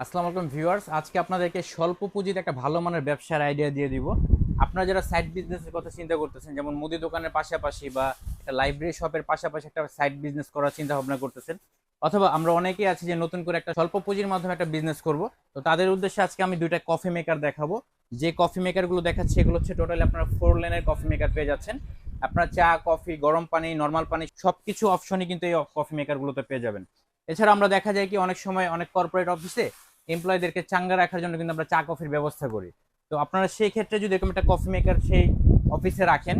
আসসালামু আলাইকুম ভিউয়ার্স, আজকে আপনাদেরকে স্বল্প পুঁজিতে একটা ভালো মানের ব্যবসার আইডিয়া দিয়ে দিব। আপনারা যারা সাইড বিজনেসের কথা চিন্তা করতেছেন, যেমন মুদি দোকানের পাশাপাশি বা একটা লাইব্রেরি শপের পাশাপাশি একটা সাইড বিজনেস করার চিন্তা ভাবনা করতেছেন, অথবা আমরা অনেকেই আছি যে নতুন করে একটা স্বল্প পুঁজির মাধ্যমে একটা বিজনেস করব, তো তাদের উদ্দেশ্যে আজকে আমি দুইটা কফি মেকার দেখাবো। যে কফি মেকারগুলো দেখাচ্ছি এগুলো হচ্ছে টোটালি আপনারা 4 লেনের কফি মেকার পেয়ে যাচ্ছেন। আপনারা চা, কফি, গরম পানি, নর্মাল পানি সবকিছু অপশনই কিন্তু এই কফি মেকারগুলোতে পেয়ে যাবেন। এছাড়া আমরা দেখা যায় কি অনেক সময় অনেক কর্পোরেট অফিসে এমপ্লয়ীদেরকে চাঙ্গা রাখার জন্য কিন্তু আমরা চা কফির ব্যবস্থা করি। তো আপনারা সেই ক্ষেত্রে যদি এরকম একটা কফি মেকার সেই অফিসে রাখেন,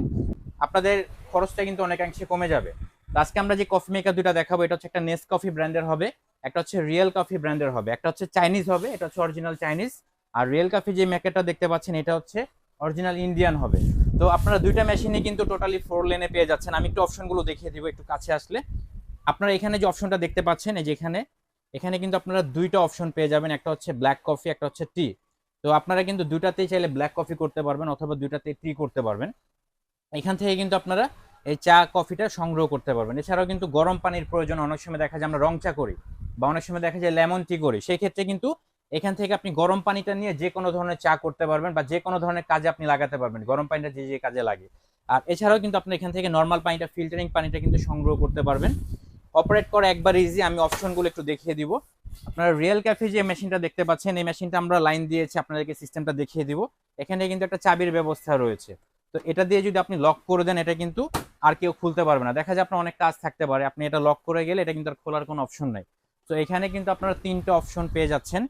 আপনাদের খরচটা কিন্তু অনেকাংশে কমে যাবে। তো আজকে আমরা যে কফি মেকার দুটা দেখাবো, এটা হচ্ছে একটা নেস কফি ব্র্যান্ডের হবে, একটা হচ্ছে রিয়েল কফি ব্র্যান্ডের হবে, একটা হচ্ছে চাইনিজ হবে, এটা হচ্ছে অরিজিনাল চাইনিজ। আর রিয়েল কফি যে মেকারটা দেখতে পাচ্ছেন এটা হচ্ছে অরিজিনাল ইন্ডিয়ান হবে। তো আপনারা দুইটা মেশিনে কিন্তু টোটালি 4 লেনে পেয়ে যাচ্ছেন। আমি একটু অপশনগুলো দেখিয়ে দিব একটু কাছে আসলে। আপনারা এখানে যে অপশনটা দেখতে পাচ্ছেন, এই যে এখানে এখানে কিন্তু আপনারা দুইটা অপশন পেয়ে যাবেন, একটা হচ্ছে ব্ল্যাক কফি, একটা হচ্ছে টি। তো আপনারা কিন্তু দুটাতেই চাইলে ব্ল্যাক কফি করতে পারবেন অথবা দুটাতেই টি করতে পারবেন। এখান থেকে কিন্তু আপনারা এই চা কফিটা সংগ্রহ করতে পারবেন। এছাড়াও কিন্তু গরম পানির প্রয়োজন অনেক সময় দেখা যায় আমরা রং চা করি, বা অনেক সময় দেখা যায় লেমন টি করি, সেই ক্ষেত্রে কিন্তু এখান থেকে আপনি গরম পানিটা নিয়ে যে কোনো ধরনের চা করতে পারবেন বা যে কোনো ধরনের কাজে আপনি লাগাতে পারবেন, গরম পানিটা যে যে কাজে লাগে। আর এছাড়াও কিন্তু আপনি এখান থেকে নর্মাল পানিটা, ফিল্টারিং পানিটা কিন্তু সংগ্রহ করতে পারবেন। অপারেট করা একবার ইজি, আমি অপশনগুলো একটু দেখিয়ে দিব। আপনারা রিয়েল ক্যাফে যে মেশিনটা দেখতে পাচ্ছেন, এই মেশিনটা আমরা লাইন দিয়েছি, আপনাদেরকে সিস্টেমটা দেখিয়ে দিব। এখানে কিন্তু একটা চাবির ব্যবস্থা রয়েছে। তো এটা দিয়ে যদি আপনি লক করে দেন, এটা কিন্তু আর কেউ খুলতে পারবে না। দেখা যায় আপনার অনেক কাজ থাকতে পারে, আপনি এটা লক করে গেলে এটা কিন্তু আর খোলার কোনো অপশন নাই। তো এখানে কিন্তু আপনারা তিনটা অপশন পেয়ে যাচ্ছেন।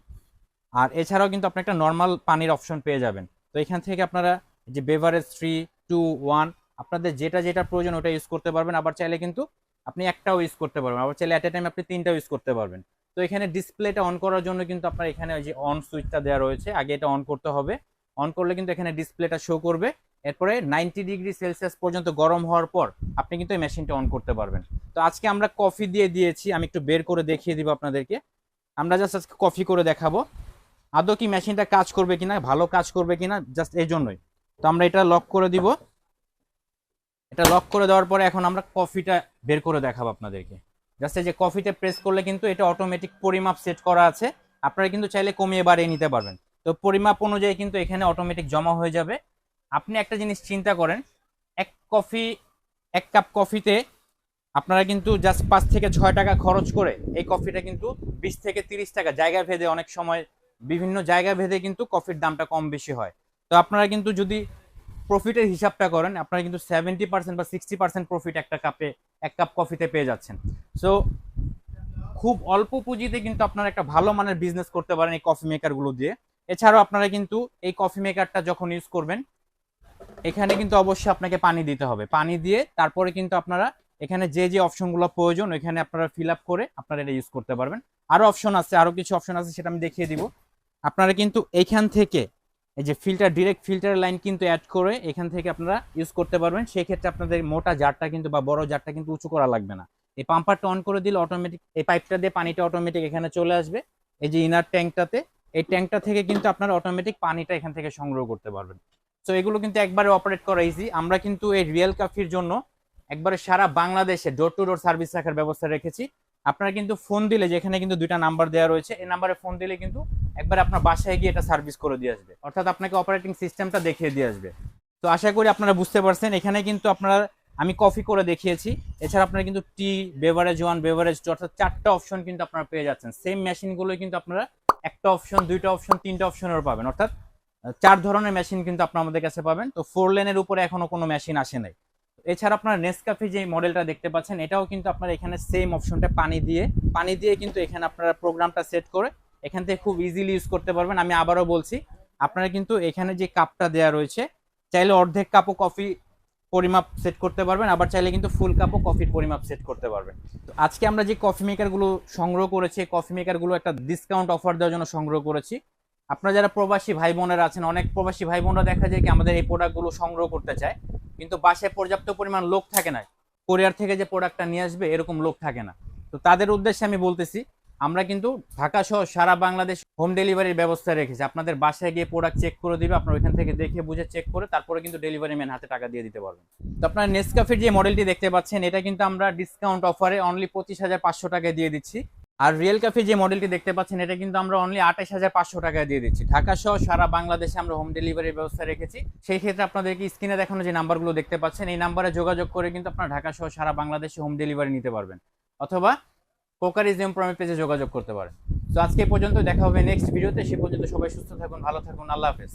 আর এছাড়াও কিন্তু আপনি একটা নর্মাল পানির অপশন পেয়ে যাবেন। তো এখান থেকে আপনারা যে বেভারেজ 3, 2, 1 আপনাদের যেটা যেটা প্রয়োজন ওটা ইউজ করতে পারবেন। আবার চাইলে কিন্তু আপনি একটাও ইউজ করতে পারবেন, আবার চাইলে এট এ টাইম আপনি তিনটাও ইউজ করতে পারবেন। তো এখানে ডিসপ্লেটা অন করার জন্য কিন্তু আপনার এখানে ওই যে অন সুইচটা দেওয়া রয়েছে, আগে এটা অন করতে হবে। অন করলে কিন্তু এখানে ডিসপ্লেটা শো করবে। এরপরে 90 ডিগ্রি সেলসিয়াস পর্যন্ত গরম হওয়ার পর আপনি কিন্তু এই মেশিনটা অন করতে পারবেন। তো আজকে আমরা কফি দিয়ে দিয়েছি, আমি একটু বের করে দেখিয়ে দিব আপনাদেরকে। আমরা জাস্ট আজকে কফি করে দেখাবো আদৌ কি মেশিনটা কাজ করবে কিনা, ভালো কাজ করবে কিনা, জাস্ট এই জন্যই। তো আমরা এটা লক করে দিব। এটা লক করে দেওয়ার পরে এখন আমরা কফিটা বের করে দেখাবো আপনাদেরকে। জাস্ট এই যে কফিতে প্রেস করলে কিন্তু এটা অটোমেটিক পরিমাপ সেট করা আছে। আপনারা কিন্তু চাইলে কমিয়ে বাড়িয়ে নিতে পারবেন। তো পরিমাপ অনুযায়ী কিন্তু এখানে অটোমেটিক জমা হয়ে যাবে। আপনি একটা জিনিস চিন্তা করেন, এক কফি, 1 কাপ কফিতে আপনারা কিন্তু জাস্ট 5 থেকে 6 টাকা খরচ করে এই কফিটা কিন্তু 20 থেকে 30 টাকা, জায়গা ভেদে অনেক সময় বিভিন্ন জায়গা ভেদে কিন্তু কফির দামটা কম বেশি হয়। তো আপনারা কিন্তু যদি প্রফিটের হিসাবটা করেন, আপনারা কিন্তু 70% বা 60% প্রফিট একটা কাপে, 1 কাপ কফিতে পেয়ে যাচ্ছেন। সো খুব অল্প পুঁজিতে কিন্তু আপনারা একটা ভালো মানের বিজনেস করতে পারেন এই কফি মেকারগুলো দিয়ে। এছাড়াও আপনারা কিন্তু এই কফি মেকারটা যখন ইউজ করবেন, এখানে কিন্তু অবশ্যই আপনাকে পানি দিতে হবে। পানি দিয়ে তারপরে কিন্তু আপনারা এখানে যে যে অপশনগুলো প্রয়োজন ওইখানে আপনারা ফিল আপ করে আপনারা এটা ইউজ করতে পারবেন। আরো অপশন আছে, আরো কিছু অপশন আছে, সেটা আমি দেখিয়ে দিব। আপনারা কিন্তু এইখান থেকে এই যে ফিল্টার, ডিরেক্ট ফিল্টার লাইন কিন্তু অ্যাড করে এখান থেকে আপনারা ইউজ করতে পারবেন। সেই ক্ষেত্রে আপনাদের মোটা জারটা কিন্তু বা বড় জারটা কিন্তু উঁচু করা লাগবে না। এই পাম্পারটা অন করে দিলে অটোমেটিক এই পাইপটা দিয়ে পানিটা অটোমেটিক এখানে চলে আসবে এই যে ইনার ট্যাঙ্কটাতে। এই ট্যাঙ্কটা থেকে কিন্তু আপনারা অটোমেটিক পানিটা এখান থেকে সংগ্রহ করতে পারবেন। তো এগুলো কিন্তু একবারে অপারেট করা ইজি। আমরা কিন্তু এই রিয়েল কফির জন্য একবারে সারা বাংলাদেশে ডোর টু ডোর সার্ভিস রাখার ব্যবস্থা রেখেছি। আপনারা কিন্তু ফোন দিলে, যেখানে কিন্তু দুইটা নাম্বার দেওয়া রয়েছে, এই নাম্বারে ফোন দিলে কিন্তু একবার আপনার বাসায় গিয়ে এটা সার্ভিস করে দিয়ে আসবে, অর্থাৎ আপনাকে অপারেটিং সিস্টেমটা দেখিয়ে দিয়ে আসবে। তো আশা করি আপনারা বুঝতে পারছেন। এখানে কিন্তু আপনারা, আমি কফি করে দেখিয়েছি, এছাড়া আপনারা কিন্তু টি, বেভারেজ 1, বেভারেজ 2 অর্থাৎ 4টা অপশন কিন্তু আপনারা পেয়ে যাচ্ছেন। সেম মেশিনগুলো কিন্তু আপনারা একটা অপশন, দুইটা অপশন, তিনটা অপশনেরও পাবেন, অর্থাৎ 4 ধরনের মেশিন কিন্তু আপনার আমাদের কাছে পাবেন। তো 4 লেনের উপরে এখনো কোনো মেশিন আসে নাই। এছাড়া আপনার নেসক্যাফে যে মডেলটা দেখতে পাচ্ছেন, এটাও কিন্তু আপনারা এখানে সেম অপশনটা পানি দিয়ে কিন্তু এখানে আপনারা প্রোগ্রামটা সেট করে এখান থেকে খুব ইজিলি ইউজ করতে পারবেন। আমি আবারও বলছি, আপনারা কিন্তু এখানে যে কাপটা দেওয়া রয়েছে, চাইলে অর্ধেক কাপও কফি পরিমাপ সেট করতে পারবেন, আবার চাইলে কিন্তু ফুল কাপও কফির পরিমাপ সেট করতে পারবেন। তো আজকে আমরা যে কফি মেকারগুলো সংগ্রহ করেছি, কফি মেকারগুলো একটা ডিসকাউন্ট অফার দেওয়ার জন্য সংগ্রহ করেছি। আপনারা যারা প্রবাসী ভাই বোনেরা আছেন, অনেক প্রবাসী ভাই বোনরা দেখা যায় কি আমাদের এই প্রোডাক্টগুলো সংগ্রহ করতে চায়, কিন্তু বাসায় পর্যাপ্ত পরিমাণ লোক থাকে না, কোরিয়ার থেকে যে প্রোডাক্টটা নিয়ে আসবে এরকম লোক থাকে না। তো তাদের উদ্দেশ্যে আমি বলতেছি, আমরা কিন্তু ঢাকা সহ সারা বাংলাদেশ হোম ডেলিভারির ব্যবস্থা রেখেছি। আপনাদের বাসায় গিয়ে প্রোডাক্ট চেক করে দিবে, আপনার ওইখান থেকে দেখে বুঝে চেক করে তারপরে কিন্তু ডেলিভারি ম্যান হাতে টাকা দিয়ে দিতে পারবেন। তো আপনার নেসক্যাফের যে মডেলটি দেখতে পাচ্ছেন, এটা কিন্তু আমরা ডিসকাউন্ট অফারে অনলি 25,500 টাকায় দিয়ে দিচ্ছি। আর রিয়েল ক্যাফে যে মডেলটি দেখতে পাচ্ছেন এটা কিন্তু আমরা অনলি 28,500 টাকায় দিয়ে দিচ্ছি। ঢাকা সহ সারা বাংলাদেশে আমরা হোম ডেলিভারির ব্যবস্থা রেখেছি। সেই ক্ষেত্রে আপনাদেরকে স্ক্রিনে দেখানো যে নাম্বারগুলো দেখতে পাচ্ছেন এই নাম্বারে যোগাযোগ করে কিন্তু আপনারা ঢাকা সহ সারা বাংলাদেশে হোম ডেলিভারি নিতে পারবেন, অথবা কোকারিজ প্রমি পেজে যোগাযোগ করতে পারেন। তো আজকে এই পর্যন্ত, দেখা হবে নেক্সট ভিডিওতে। সে পর্যন্ত সবাই সুস্থ থাকুন, ভালো থাকুন, আল্লাহ হাফেজ।